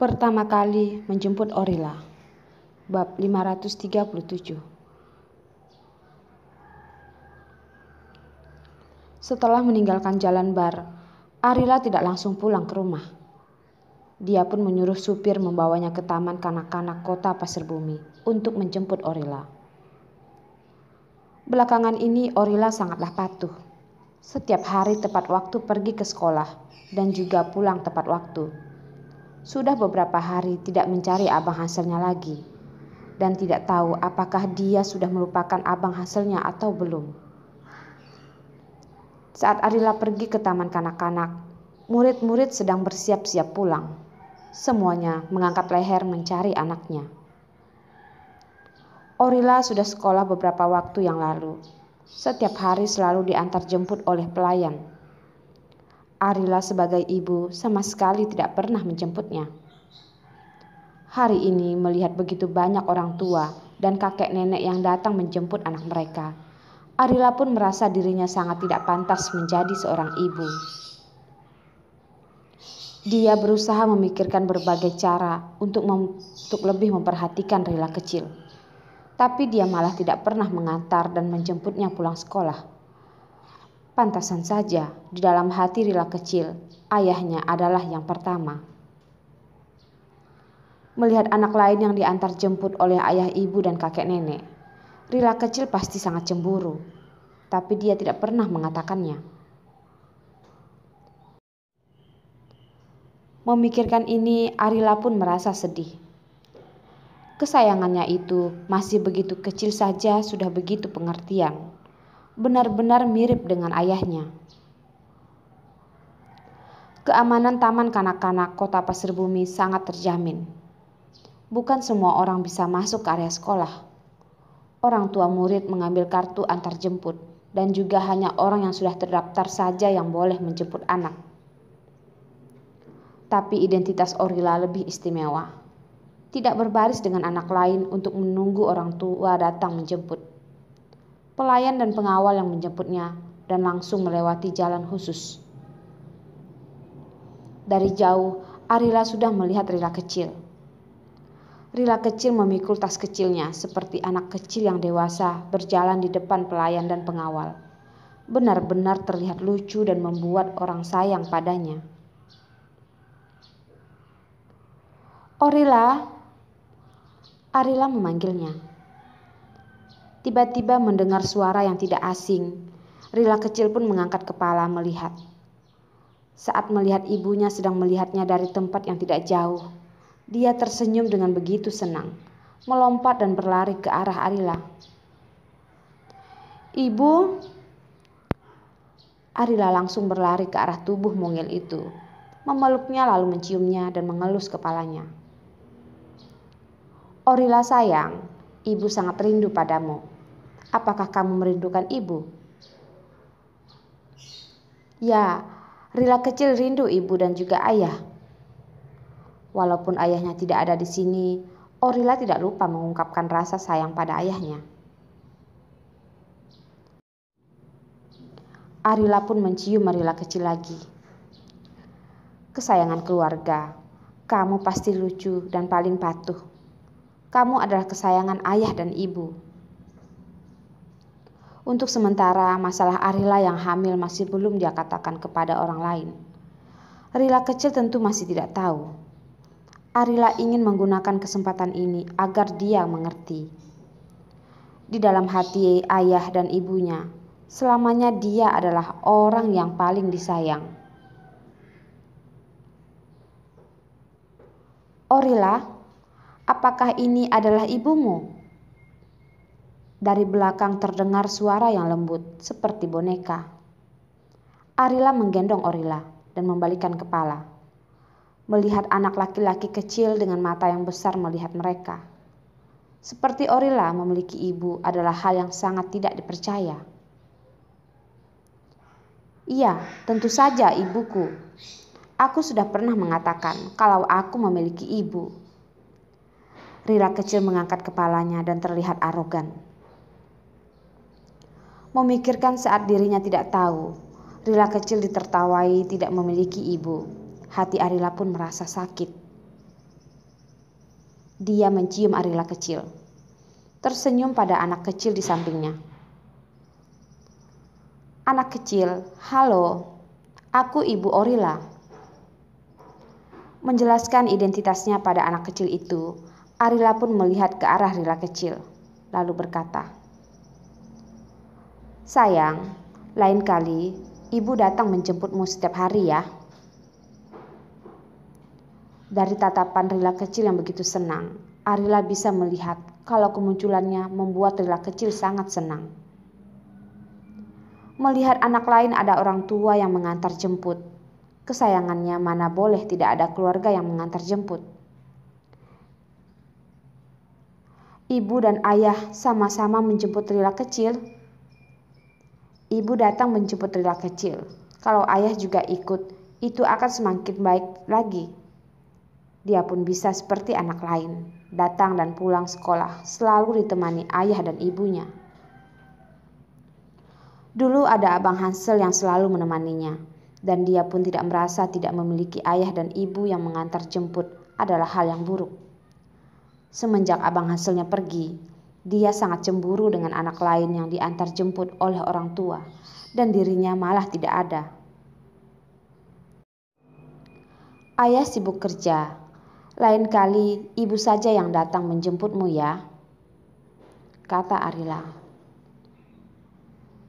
Pertama kali menjemput Orila. Bab 537. Setelah meninggalkan jalan bar, Arila tidak langsung pulang ke rumah. Dia pun menyuruh supir membawanya ke taman kanak-kanak kota Pasir Bumi untuk menjemput Orila. Belakangan ini Orila sangatlah patuh. Setiap hari tepat waktu pergi ke sekolah dan juga pulang tepat waktu. Sudah beberapa hari tidak mencari abang hasilnya lagi dan tidak tahu apakah dia sudah melupakan abang hasilnya atau belum. Saat Arila pergi ke taman kanak-kanak, murid-murid sedang bersiap-siap pulang. Semuanya mengangkat leher mencari anaknya. Orila sudah sekolah beberapa waktu yang lalu. Setiap hari selalu diantar jemput oleh pelayan. Arila sebagai ibu sama sekali tidak pernah menjemputnya. Hari ini melihat begitu banyak orang tua dan kakek nenek yang datang menjemput anak mereka, Arila pun merasa dirinya sangat tidak pantas menjadi seorang ibu. Dia berusaha memikirkan berbagai cara untuk lebih memperhatikan Rila kecil. Tapi dia malah tidak pernah mengantar dan menjemputnya pulang sekolah. Pantasan saja di dalam hati Rila kecil, ayahnya adalah yang pertama. Melihat anak lain yang diantar jemput oleh ayah ibu dan kakek nenek, Rila kecil pasti sangat cemburu, tapi dia tidak pernah mengatakannya. Memikirkan ini, Arila pun merasa sedih. Kesayangannya itu masih begitu kecil saja sudah begitu pengertian. Benar-benar mirip dengan ayahnya. Keamanan taman kanak-kanak kota Pasir Bumi sangat terjamin. Bukan semua orang bisa masuk ke area sekolah. Orang tua murid mengambil kartu antar jemput dan juga hanya orang yang sudah terdaftar saja yang boleh menjemput anak. Tapi identitas Orila lebih istimewa. Tidak berbaris dengan anak lain untuk menunggu orang tua datang menjemput. Pelayan dan pengawal yang menjemputnya dan langsung melewati jalan khusus. Dari jauh, Arila sudah melihat Rila kecil. Rila kecil memikul tas kecilnya seperti anak kecil yang dewasa berjalan di depan pelayan dan pengawal. Benar-benar terlihat lucu dan membuat orang sayang padanya. Orila, Arila memanggilnya. Tiba-tiba mendengar suara yang tidak asing. Rila kecil pun mengangkat kepala melihat. Saat melihat ibunya sedang melihatnya dari tempat yang tidak jauh, dia tersenyum dengan begitu senang, melompat dan berlari ke arah Arila. "Ibu!" Arila langsung berlari ke arah tubuh mungil itu, memeluknya lalu menciumnya dan mengelus kepalanya. "Orila sayang, ibu sangat rindu padamu. Apakah kamu merindukan ibu?" "Ya, Rila kecil rindu ibu dan juga ayah." Walaupun ayahnya tidak ada di sini, Orila tidak lupa mengungkapkan rasa sayang pada ayahnya. Arila pun mencium Rila kecil lagi. "Kesayangan keluarga, kamu pasti lucu dan paling patuh. Kamu adalah kesayangan ayah dan ibu." Untuk sementara, masalah Arila yang hamil masih belum dia katakan kepada orang lain. Rila kecil tentu masih tidak tahu. Arila ingin menggunakan kesempatan ini agar dia mengerti. Di dalam hati ayah dan ibunya, selamanya dia adalah orang yang paling disayang. "Orila, apakah ini adalah ibumu?" Dari belakang terdengar suara yang lembut seperti boneka. Arila menggendong Orila dan membalikkan kepala. Melihat anak laki-laki kecil dengan mata yang besar melihat mereka. Seperti Orila memiliki ibu adalah hal yang sangat tidak dipercaya. "Iya, tentu saja ibuku. Aku sudah pernah mengatakan kalau aku memiliki ibu." Rila kecil mengangkat kepalanya dan terlihat arogan. Memikirkan saat dirinya tidak tahu, Rila kecil ditertawai tidak memiliki ibu. Hati Arila pun merasa sakit. Dia mencium Arila kecil, tersenyum pada anak kecil di sampingnya. Anak kecil, halo, aku Ibu Orila. Menjelaskan identitasnya pada anak kecil itu, Arila pun melihat ke arah Rila kecil, lalu berkata, "Sayang, lain kali ibu datang menjemputmu setiap hari ya." Dari tatapan Rila kecil yang begitu senang, Arila bisa melihat kalau kemunculannya membuat Rila kecil sangat senang. Melihat anak lain ada orang tua yang mengantar jemput, kesayangannya mana boleh tidak ada keluarga yang mengantar jemput. Ibu dan ayah sama-sama menjemput Rila kecil. Ibu datang menjemput Rila kecil. Kalau ayah juga ikut, itu akan semakin baik lagi. Dia pun bisa seperti anak lain, datang dan pulang sekolah, selalu ditemani ayah dan ibunya. Dulu ada Abang Hansel yang selalu menemaninya, dan dia pun tidak merasa tidak memiliki ayah dan ibu yang mengantar jemput adalah hal yang buruk. Semenjak Abang Hanselnya pergi, dia sangat cemburu dengan anak lain yang diantar jemput oleh orang tua, dan dirinya malah tidak ada. Ayah sibuk kerja, lain kali ibu saja yang datang menjemputmu ya, kata Arila.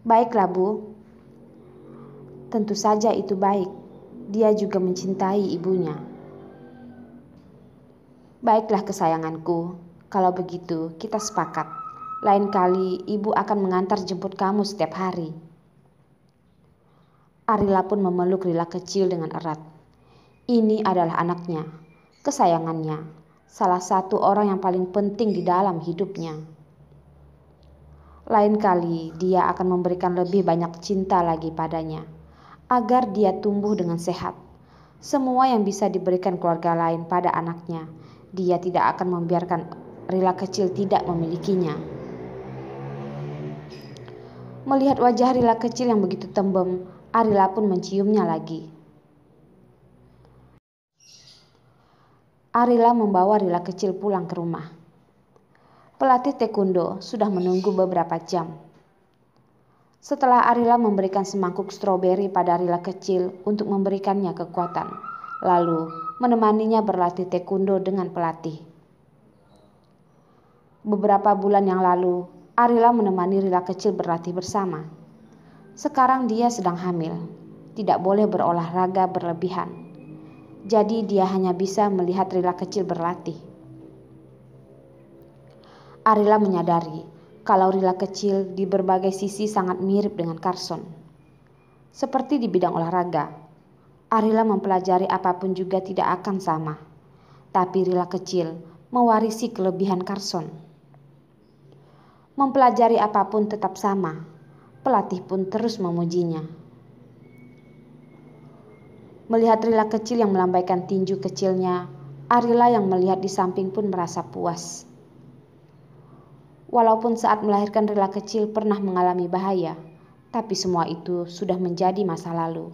Baiklah Bu, tentu saja itu baik, dia juga mencintai ibunya. Baiklah kesayanganku, kalau begitu kita sepakat. Lain kali ibu akan mengantar jemput kamu setiap hari. Arila pun memeluk Rila kecil dengan erat. Ini adalah anaknya, kesayangannya, salah satu orang yang paling penting di dalam hidupnya. Lain kali dia akan memberikan lebih banyak cinta lagi padanya, agar dia tumbuh dengan sehat. Semua yang bisa diberikan keluarga lain pada anaknya, dia tidak akan membiarkan Rila kecil tidak memilikinya. Melihat wajah Rila kecil yang begitu tembem, Arila pun menciumnya lagi. Arila membawa Rila kecil pulang ke rumah. Pelatih taekwondo sudah menunggu beberapa jam. Setelah Arila memberikan semangkuk stroberi pada Rila kecil untuk memberikannya kekuatan, lalu menemaninya berlatih taekwondo dengan pelatih. Beberapa bulan yang lalu, Arila menemani Rila kecil berlatih bersama. Sekarang dia sedang hamil, tidak boleh berolahraga berlebihan. Jadi dia hanya bisa melihat Rila kecil berlatih. Arila menyadari kalau Rila kecil di berbagai sisi sangat mirip dengan Carson. Seperti di bidang olahraga, Arila mempelajari apapun juga tidak akan sama. Tapi Rila kecil mewarisi kelebihan Carson. Mempelajari apapun tetap sama. Pelatih pun terus memujinya. Melihat Rila kecil yang melambaikan tinju kecilnya, Arila yang melihat di samping pun merasa puas. Walaupun saat melahirkan Rila kecil pernah mengalami bahaya, tapi semua itu sudah menjadi masa lalu.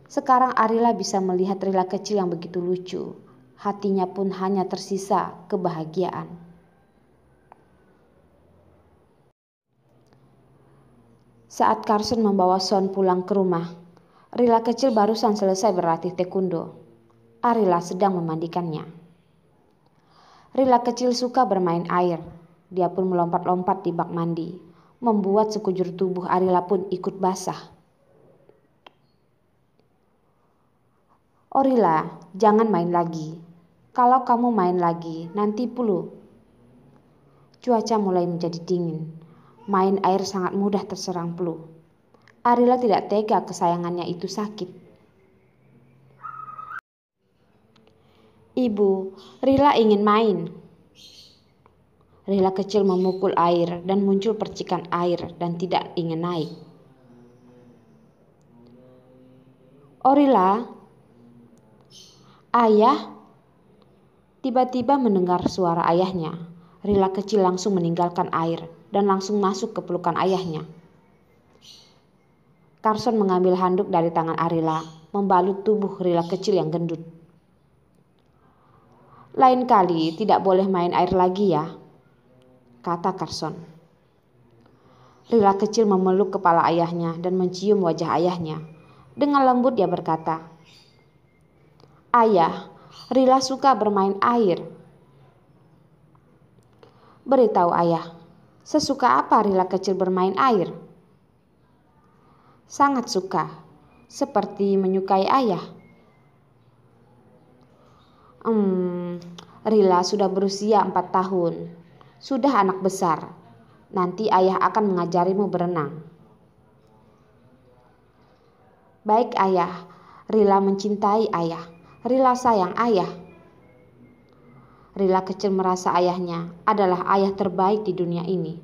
Sekarang Arila bisa melihat Rila kecil yang begitu lucu. Hatinya pun hanya tersisa kebahagiaan. Saat Carson membawa Son pulang ke rumah, Rila kecil barusan selesai berlatih taekwondo. Arila sedang memandikannya. Rila kecil suka bermain air. Dia pun melompat-lompat di bak mandi, membuat sekujur tubuh Arila pun ikut basah. "Orila, jangan main lagi. Kalau kamu main lagi, nanti flu." Cuaca mulai menjadi dingin. Main air sangat mudah terserang flu. Arila tidak tega kesayangannya itu sakit. "Ibu, Rila ingin main." Rila kecil memukul air dan muncul percikan air dan tidak ingin naik. "Orila, ayah." Tiba-tiba mendengar suara ayahnya. Rila kecil langsung meninggalkan air dan langsung masuk ke pelukan ayahnya. Carson mengambil handuk dari tangan Arila, membalut tubuh Rila kecil yang gendut. Lain kali tidak boleh main air lagi ya, kata Carson. Rila kecil memeluk kepala ayahnya dan mencium wajah ayahnya. Dengan lembut dia berkata, "Ayah, Rila suka bermain air." "Beritahu ayah, sesuka apa Rila kecil bermain air?" "Sangat suka, seperti menyukai ayah." Rila sudah berusia 4 tahun. Sudah anak besar. Nanti ayah akan mengajarimu berenang." "Baik ayah, Rila mencintai ayah. Rila sayang ayah." Rila kecil merasa ayahnya adalah ayah terbaik di dunia ini.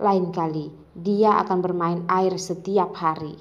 Lain kali dia akan bermain air setiap hari.